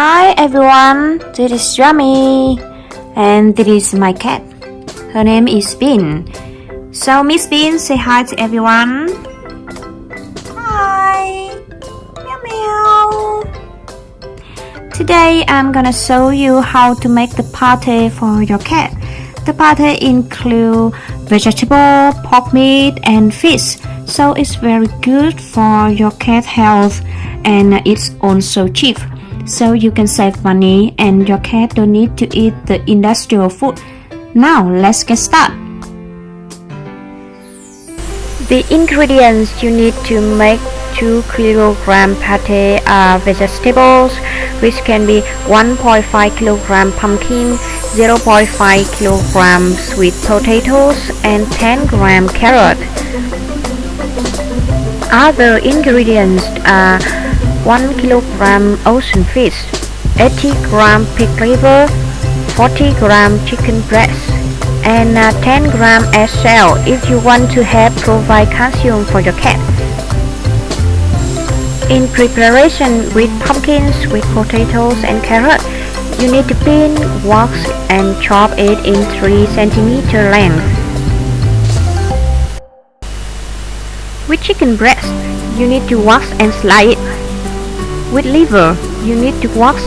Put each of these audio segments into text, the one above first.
Hi everyone, this is Yoo and this is my cat. Her name is Bean. So Miss Bean, say hi to everyone. Hi, meow meow. Today I'm gonna show you how to make the pate for your cat. The pate includes vegetable, pork meat and fish. So it's very good for your cat health and it's also cheap. So you can save money and your cat don't need to eat the industrial food. Now let's get started. The ingredients you need to make 2 kg pate are vegetables, which can be 1.5 kg pumpkin, 0.5 kg sweet potatoes, and 10 g carrot. Other ingredients are 1 kg ocean fish, 80 g pig liver, 40 g chicken breast, and 10 g eggshell if you want to help provide calcium for your cat. In preparation with pumpkins, sweet potatoes, and carrot, you need to peel, wash, and chop it in 3 cm length. With chicken breast, you need to wash and slice it. With liver, you need to wash,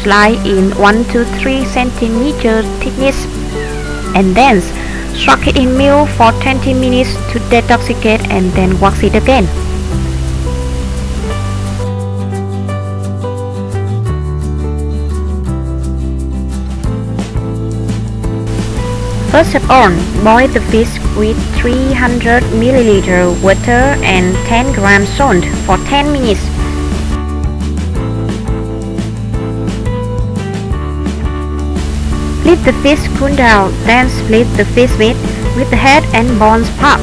slice in 1 to 3 cm thickness, and then soak it in milk for 20 minutes to detoxicate and then wash it again. First of all, boil the fish with 300 ml water and 10 g salt for 10 minutes. Let the fish cool down, then split the fish meat with the head and bones part.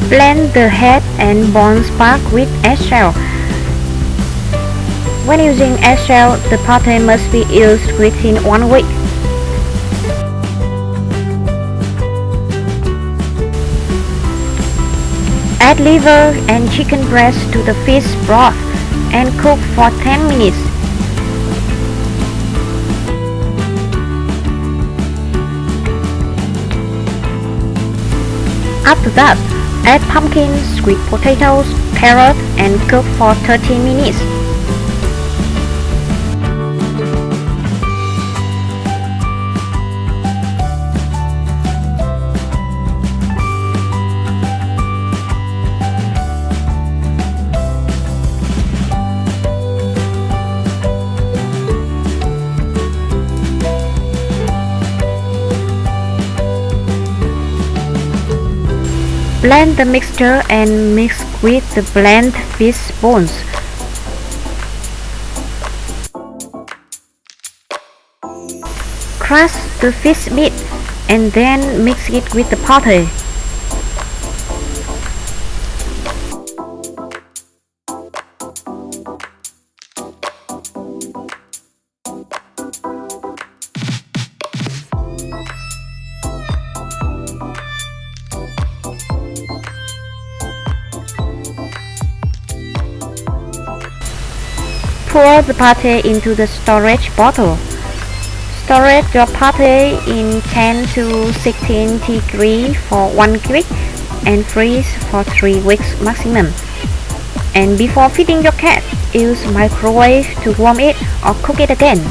Blend the head and bones part with eggshell. When using eggshell, the pate must be used within 1 week. Add liver and chicken breast to the fish broth and cook for 10 minutes. After that, add pumpkin, sweet potatoes, carrot and cook for 30 minutes. Blend the mixture and mix with the blended fish bones. Crush the fish meat and then mix it with the pate. Pour the pate into the storage bottle. Store your pate in 10 to 16 degrees for 1 week and freeze for 3 weeks maximum. And before feeding your cat, use microwave to warm it or cook it again.